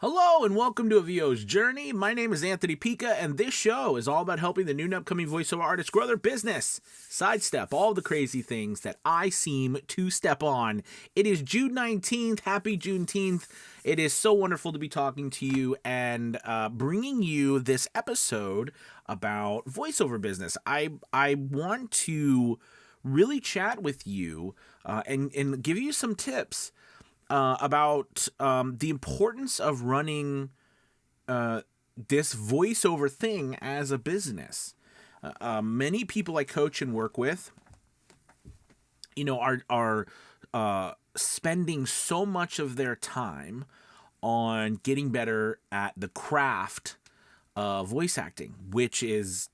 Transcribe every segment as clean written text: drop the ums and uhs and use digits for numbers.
Hello and welcome to A VO's Journey. My name is Anthony Pica, and this show is all about helping the new and upcoming voiceover artists grow their business, sidestep all the crazy things that I seem to step on. It is June 19th. Happy Juneteenth. It is so wonderful to be talking to you and bringing you this episode about voiceover business. I want to really chat with you and give you some tips about the importance of running this voiceover thing as a business. Many people I coach and work with, are spending so much of their time on getting better at the craft of voice acting, which is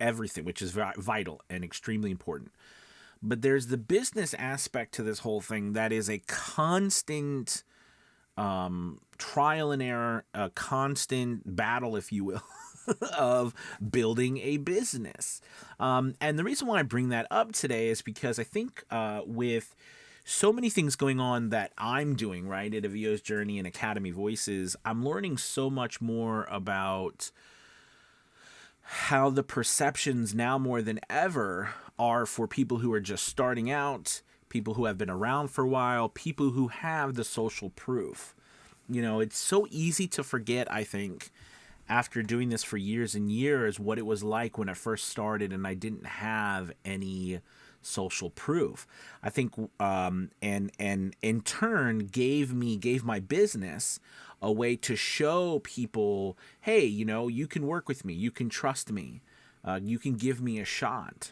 everything, which is vital and extremely important. But there's the business aspect to this whole thing that is a constant trial and error, a constant battle, if you will, of building a business. And the reason why I bring that up today is because I think with so many things going on that I'm doing, right, at A VO's Journey and Academy Voices, I'm learning so much more about how the perceptions now more than ever are for people who are just starting out, people who have been around for a while, people who have the social proof. It's so easy to forget, I think, after doing this for years and years, what it was like when I first started and I didn't have any social proof. I think, and in turn gave my business a way to show people, hey, you can work with me, you can trust me, you can give me a shot.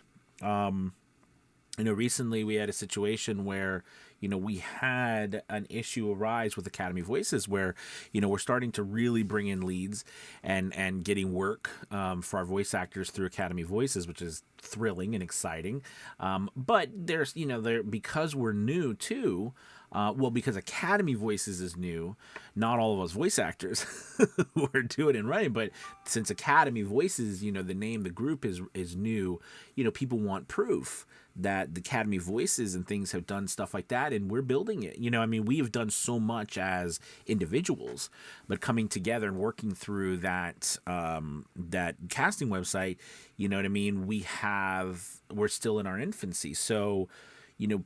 Recently we had a situation where, we had an issue arise with Academy Voices where, we're starting to really bring in leads and getting work for our voice actors through Academy Voices, which is thrilling and exciting. But there's, because we're new too, because Academy Voices is new, not all of us voice actors who are doing it and running, but since Academy Voices, the name, the group is new, people want proof that the Academy Voices and things have done stuff like that, and we're building it. We have done so much as individuals, but coming together and working through that that casting website, we're still in our infancy. So,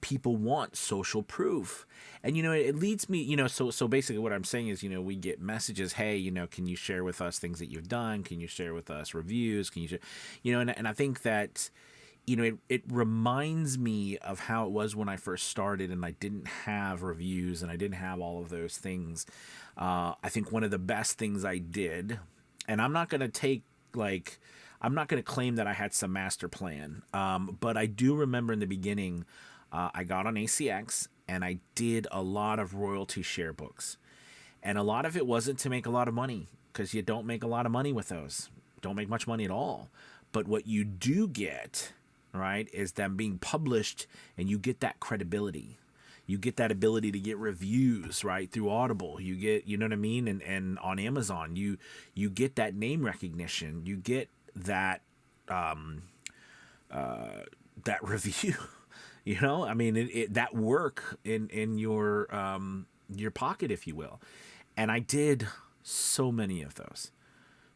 people want social proof. And, it leads me, so basically what I'm saying is, we get messages, hey, can you share with us things that you've done? Can you share with us reviews? Can you share, and I think that, it reminds me of how it was when I first started and I didn't have reviews and I didn't have all of those things. I think one of the best things I did, and I'm not going to claim that I had some master plan, but I do remember in the beginning, I got on ACX and I did a lot of royalty share books. And a lot of it wasn't to make a lot of money, because you don't make a lot of money with those. Don't make much money at all. But what you do get, right, is them being published, and you get that credibility. You get that ability to get reviews, right, through Audible. You get, and on Amazon, you get that name recognition. You get that that review. That work in your pocket, if you will. And I did so many of those,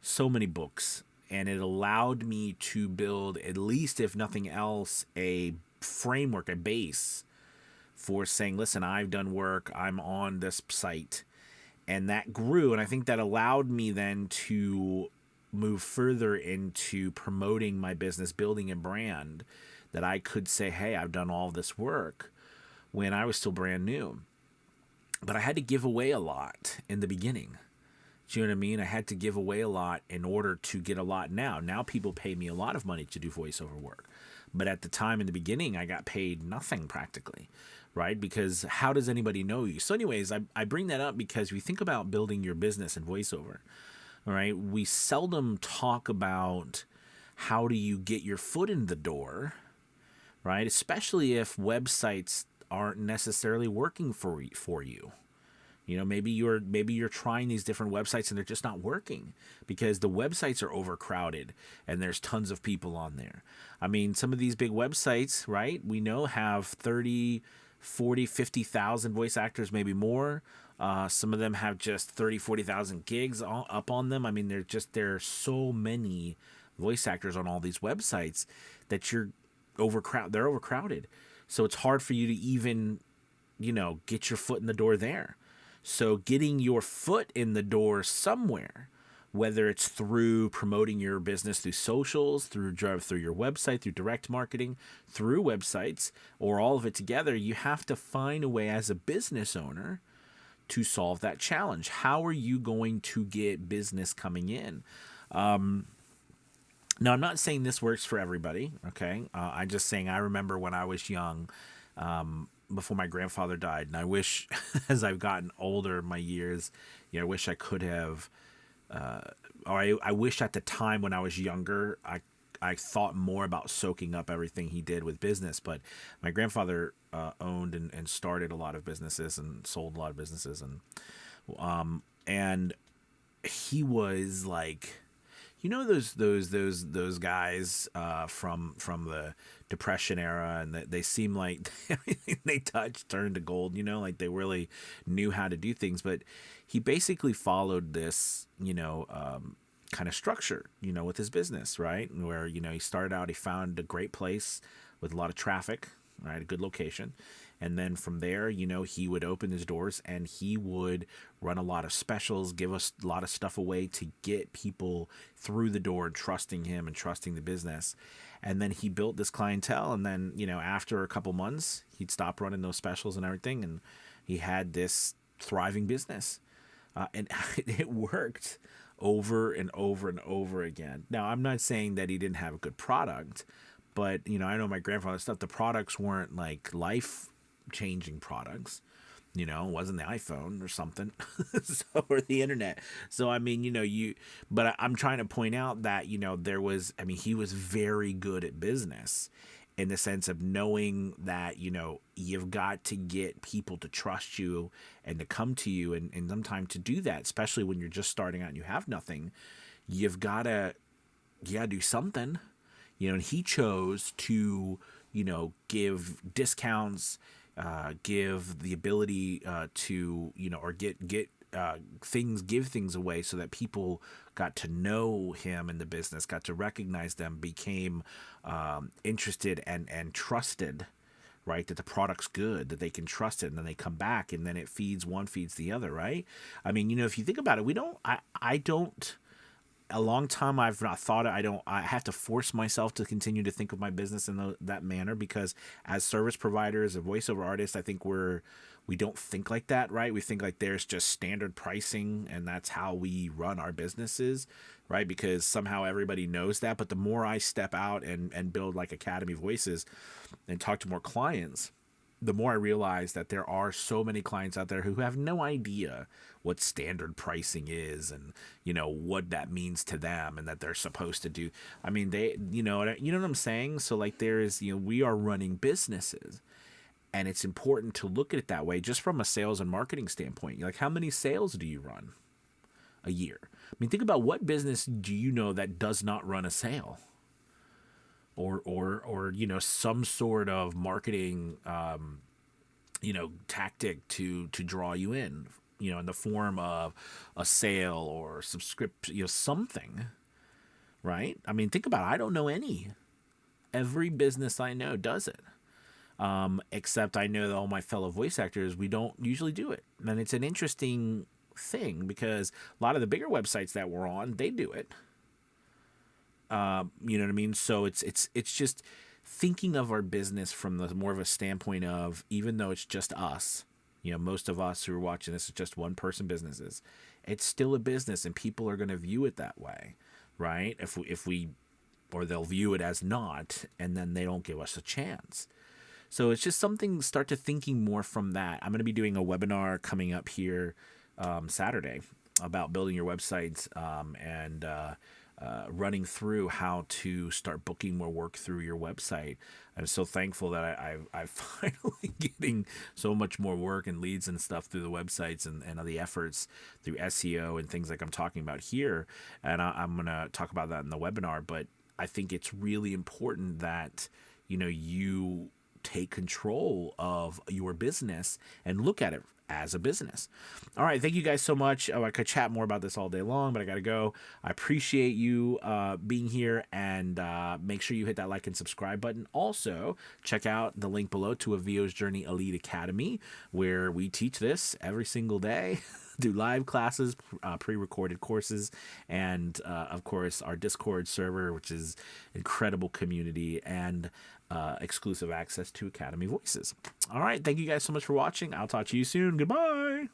so many books, and it allowed me to build, at least if nothing else, a framework, a base for saying, listen, I've done work, I'm on this site. And that grew, and I think that allowed me then to move further into promoting my business, building a brand that I could say, hey, I've done all this work when I was still brand new. But I had to give away a lot in the beginning. Do you know what I mean? I had to give away a lot in order to get a lot now. Now people pay me a lot of money to do voiceover work. But at the time in the beginning, I got paid nothing practically, right? Because how does anybody know you? So anyways, I bring that up because we think about building your business in voiceover, all right? We seldom talk about how do you get your foot in the door, right? Especially if websites aren't necessarily working for you. Maybe you're trying these different websites and they're just not working because the websites are overcrowded and there's tons of people on there. Some of these big websites, right, we know have 30, 40, 50,000 voice actors, maybe more. Some of them have just 30, 40,000 gigs up on them. I mean, there are so many voice actors on all these websites that they're overcrowded. So it's hard for you to even, get your foot in the door there. So getting your foot in the door somewhere, whether it's through promoting your business through socials, through your website, through direct marketing, through websites, or all of it together, you have to find a way as a business owner to solve that challenge. How are you going to get business coming in? Now, I'm not saying this works for everybody, okay? I'm just saying I remember when I was young, before my grandfather died, and I wish, as I've gotten older, my years, I wish I could have, I wish at the time when I was younger, I thought more about soaking up everything he did with business. But my grandfather owned and started a lot of businesses and sold a lot of businesses, and he was like, those guys from the Depression era, and they seem like everything they touched turned to gold. Like they really knew how to do things. But he basically followed this, kind of structure, with his business, right? Where he started out, he found a great place with a lot of traffic, right, a good location. And then from there, he would open his doors and he would run a lot of specials, give us a lot of stuff away to get people through the door and trusting him and trusting the business. And then he built this clientele. And then, after a couple months, he'd stop running those specials and everything. And he had this thriving business. And it worked over and over and over again. Now, I'm not saying that he didn't have a good product, but, I know my grandfather's stuff, the products weren't like life-changing products. It wasn't the iPhone or something, or the internet. So, I mean, but I'm trying to point out that, he was very good at business in the sense of knowing that, you've got to get people to trust you and to come to you. And sometimes to do that, especially when you're just starting out and you have nothing, you've got to, do something, and he chose to, give discounts, give the ability to, or give things away so that people got to know him in the business, got to recognize them, became interested and trusted, right? That the product's good, that they can trust it, and then they come back, and then it feeds the other, right? I mean, if you think about it, I don't. A long time I've not thought it. I have to force myself to continue to think of my business in that manner, because as service providers and voiceover artists, I think we don't think like that, right? We think like there's just standard pricing and that's how we run our businesses, right? Because somehow everybody knows that. But the more I step out and build like Academy Voices and talk to more clients, the more I realize that there are so many clients out there who have no idea what standard pricing is and, what that means to them and that they're supposed to do. I mean, they, what I'm saying? So like we are running businesses, and it's important to look at it that way just from a sales and marketing standpoint. Like, how many sales do you run a year? I mean, think about what business do you know that does not run a sale? Or some sort of marketing tactic to draw you in, in the form of a sale or subscription, something, right? I mean, think about it. I don't know any. Every business I know does it. Except I know that all my fellow voice actors, we don't usually do it. And it's an interesting thing because a lot of the bigger websites that we're on, they do it. You know what I mean? So it's just thinking of our business from the more of a standpoint of, even though it's just us, most of us who are watching this is just one person businesses, it's still a business and people are going to view it that way, right? If we, or they'll view it as not, and then they don't give us a chance. So it's just something, start to thinking more from that. I'm going to be doing a webinar coming up here Saturday about building your websites and running through how to start booking more work through your website. I'm so thankful that I'm finally getting so much more work and leads and stuff through the websites and the efforts through SEO and things like I'm talking about here. And I'm going to talk about that in the webinar. But I think it's really important that, you take control of your business and look at it as a business. All right, thank you guys so much. Oh, I could chat more about this all day long, but I gotta go. I appreciate you being here, and make sure you hit that like and subscribe button. Also, check out the link below to A VO's Journey Elite Academy, where we teach this every single day. Do live classes, pre-recorded courses, and of course our Discord server, which is incredible community, and exclusive access to Academy Voices. All right, thank you guys so much for watching. I'll talk to you soon. Goodbye.